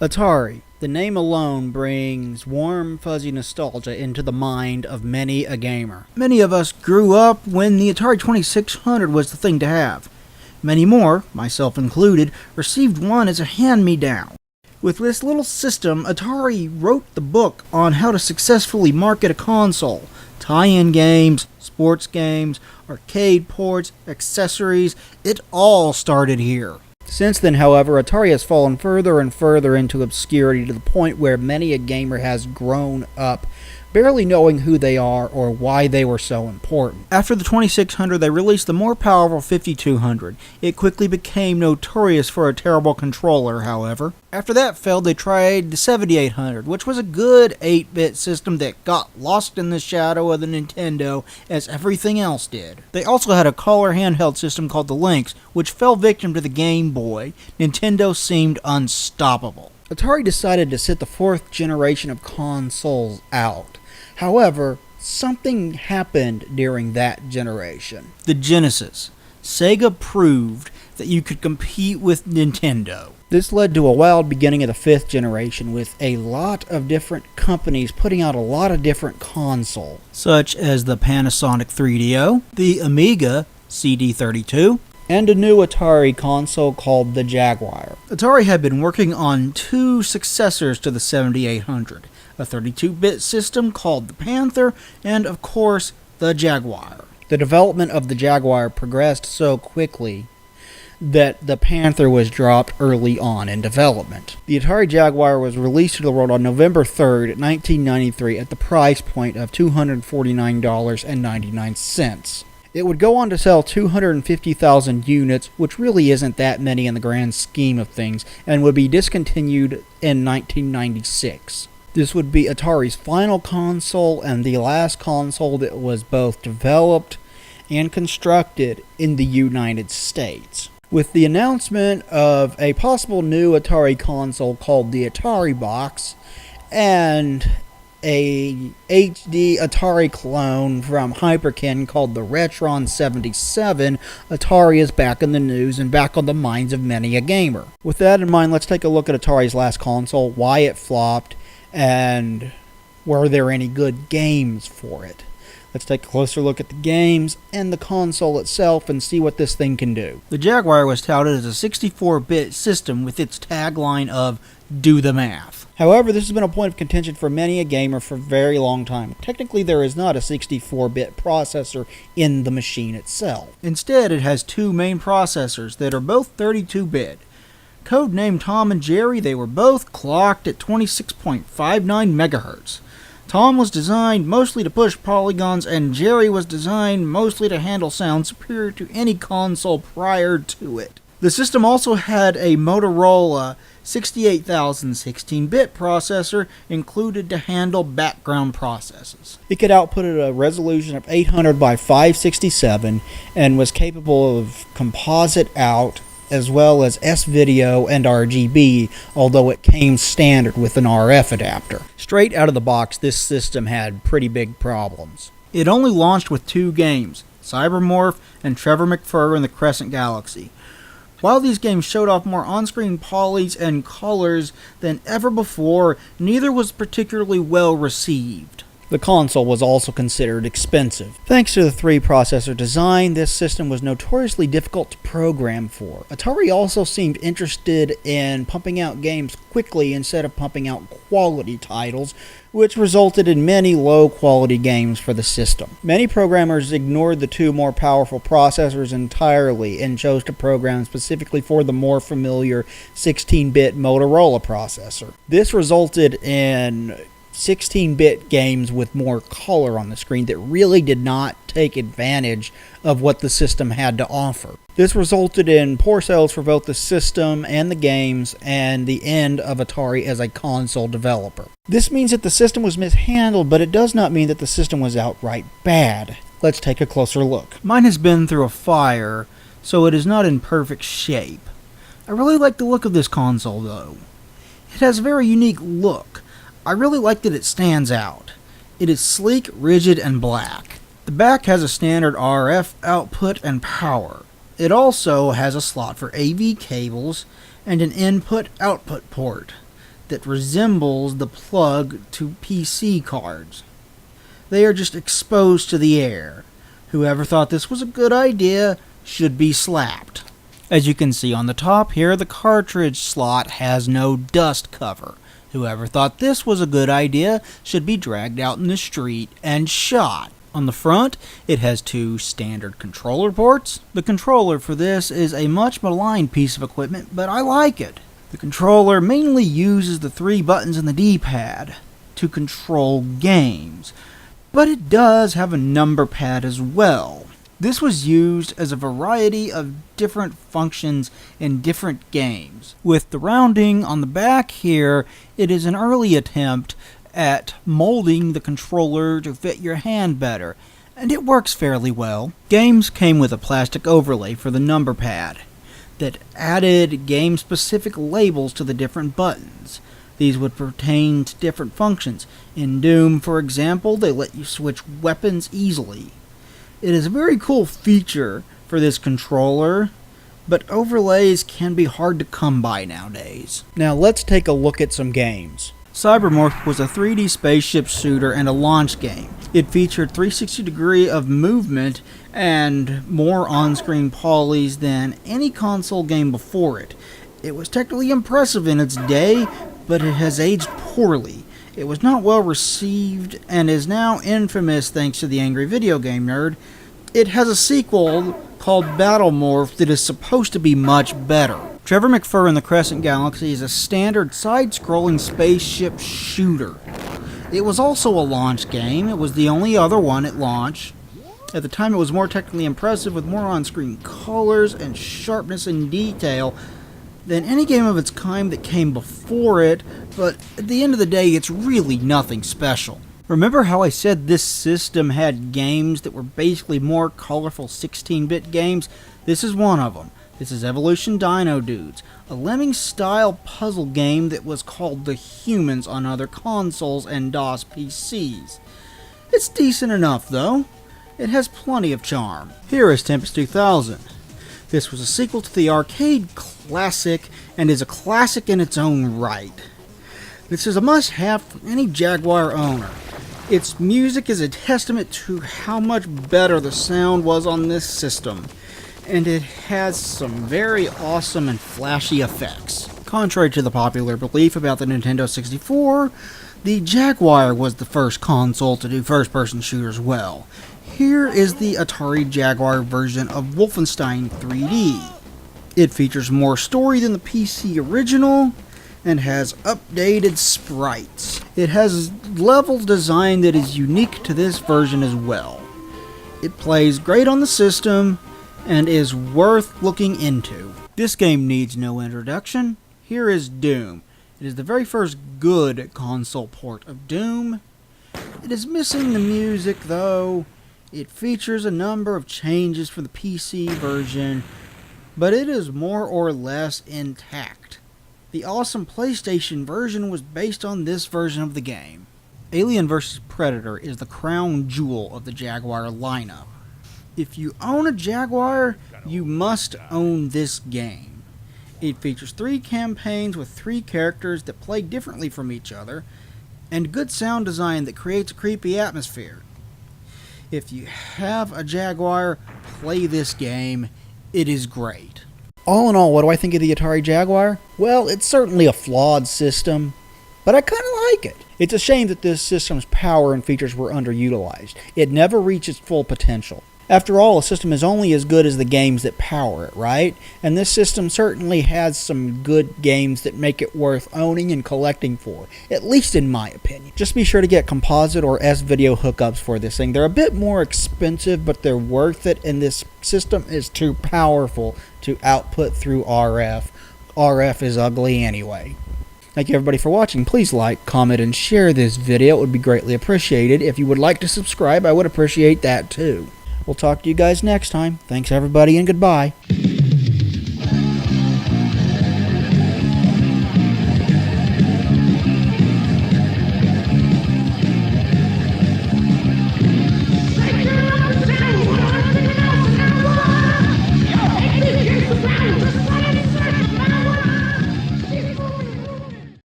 Atari. The name alone brings warm, fuzzy nostalgia into the mind of many a gamer. Many of us grew up when the Atari 2600 was the thing to have. Many more, myself included, received one as a hand-me-down. With this little system, Atari wrote the book on how to successfully market a console. Tie-in games, sports games, arcade ports, accessories, it all started here. Since then, however, Atari has fallen further and further into obscurity to the point where many a gamer has grown up barely knowing who they are or why they were so important. After the 2600, they released the more powerful 5200. It quickly became notorious for a terrible controller, however. After that failed, they tried the 7800, which was a good 8-bit system that got lost in the shadow of the Nintendo as everything else did. They also had a color handheld system called the Lynx, which fell victim to the Game Boy. Nintendo seemed unstoppable. Atari decided to sit the 4th generation of consoles out. However, something happened during that generation. The Genesis. Sega proved that you could compete with Nintendo. This led to a wild beginning of the 5th generation with a lot of different companies putting out a lot of different consoles, such as the Panasonic 3DO, the Amiga CD32, and a new Atari console called the Jaguar. Atari had been working on two successors to the 7800, a 32-bit system called the Panther, and of course, the Jaguar. The development of the Jaguar progressed so quickly that the Panther was dropped early on in development. The Atari Jaguar was released to the world on November 3rd, 1993 at the price point of $249.99. It would go on to sell 250,000 units, which really isn't that many in the grand scheme of things, and would be discontinued in 1996. This would be Atari's final console and the last console that was both developed and constructed in the United States. With the announcement of a possible new Atari console called the Atari Box and a HD Atari clone from Hyperkin called the Retron 77, Atari is back in the news and back on the minds of many a gamer. With that in mind, let's take a look at Atari's last console, why it flopped, and were there any good games for it. Let's take a closer look at the games and the console itself and see what this thing can do. The Jaguar was touted as a 64-bit system with its tagline of "Do the math." However, this has been a point of contention for many a gamer for a very long time. Technically, there is not a 64-bit processor in the machine itself. Instead, it has two main processors that are both 32-bit. Codenamed Tom and Jerry, they were both clocked at 26.59 megahertz. Tom was designed mostly to push polygons, and Jerry was designed mostly to handle sound superior to any console prior to it. The system also had a Motorola 68,000 16-bit processor included to handle background processes. It could output at a resolution of 800 by 567 and was capable of composite out as well as S-Video and RGB, although it came standard with an RF adapter. Straight out of the box, this system had pretty big problems. It only launched with two games, Cybermorph and Trevor McFur in the Crescent Galaxy. While these games showed off more on-screen polys and colors than ever before, neither was particularly well received. The console was also considered expensive. Thanks to the 3-processor design, this system was notoriously difficult to program for. Atari also seemed interested in pumping out games quickly instead of pumping out quality titles, which resulted in many low-quality games for the system. Many programmers ignored the two more powerful processors entirely and chose to program specifically for the more familiar 16-bit Motorola processor. This resulted in 16-bit games with more color on the screen that really did not take advantage of what the system had to offer. This resulted in poor sales for both the system and the games, and the end of Atari as a console developer. This means that the system was mishandled, but it does not mean that the system was outright bad. Let's take a closer look. Mine has been through a fire, so it is not in perfect shape. I really like the look of this console, though. It has a very unique look. I really like that it stands out. It is sleek, rigid, and black. The back has a standard RF output and power. It also has a slot for AV cables and an input-output port. that resembles the plug to PC cards. They are just exposed to the air. Whoever thought this was a good idea should be slapped. As you can see on the top here, the cartridge slot has no dust cover. Whoever thought this was a good idea should be dragged out in the street and shot. On the front, it has two standard controller ports. The controller for this is a much maligned piece of equipment, but I like it. The controller mainly uses the 3 buttons in the D-pad to control games, but it does have a number pad as well. This was used as a variety of different functions in different games. With the rounding on the back here, it is an early attempt at molding the controller to fit your hand better, and it works fairly well. Games came with a plastic overlay for the number pad that added game-specific labels to the different buttons. These would pertain to different functions. In Doom, for example, they let you switch weapons easily. It is a very cool feature for this controller, but overlays can be hard to come by nowadays. Now let's take a look at some games. Cybermorph was a 3D spaceship shooter and a launch game. It featured 360 degree of movement and more on-screen polys than any console game before it. It was technically impressive in its day, but it has aged poorly. It was not well received and is now infamous thanks to the angry video game nerd. It has a sequel called Battlemorph that is supposed to be much better. Trevor McFur in the Crescent Galaxy is a standard side-scrolling spaceship shooter. It was also a launch game. It was the only other one at launch. At the time it was more technically impressive with more on-screen colors and sharpness and detail than any game of its kind that came before it, but at the end of the day it's really nothing special. Remember how I said this system had games that were basically more colorful 16-bit games? This is one of them. This is Evolution Dino Dudes, a Lemmings-style puzzle game that was called The Humans on other consoles and DOS PCs. It's decent enough, though. It has plenty of charm. Here is Tempest 2000. This was a sequel to the arcade classic and is a classic in its own right. This is a must-have for any Jaguar owner. Its music is a testament to how much better the sound was on this system, and it has some very awesome and flashy effects. Contrary to the popular belief about the Nintendo 64, the Jaguar was the first console to do first-person shooters well. Here is the Atari Jaguar version of Wolfenstein 3D. It features more story than the PC original, and has updated sprites. It has level design that is unique to this version as well. It plays great on the system, and is worth looking into. This game needs no introduction. Here is Doom. It is the very first good console port of Doom. It is missing the music though. It features a number of changes from the PC version, but it is more or less intact. The awesome PlayStation version was based on this version of the game. Alien vs. Predator is the crown jewel of the Jaguar lineup. If you own a Jaguar, you must own this game. It features 3 campaigns with 3 characters that play differently from each other, and good sound design that creates a creepy atmosphere. If you have a Jaguar, play this game. It is great. All in all, what do I think of the Atari Jaguar? Well, it's certainly a flawed system, but I kind of like it. It's a shame that this system's power and features were underutilized. It never reached its full potential. After all, a system is only as good as the games that power it, right? And this system certainly has some good games that make it worth owning and collecting for, at least in my opinion. Just be sure to get composite or S-video hookups for this thing. They're a bit more expensive, but they're worth it, and this system is too powerful to output through RF. RF is ugly anyway. Thank you everybody for watching. Please like, comment, and share this video. It would be greatly appreciated. If you would like to subscribe, I would appreciate that too. We'll talk to you guys next time. Thanks everybody and goodbye.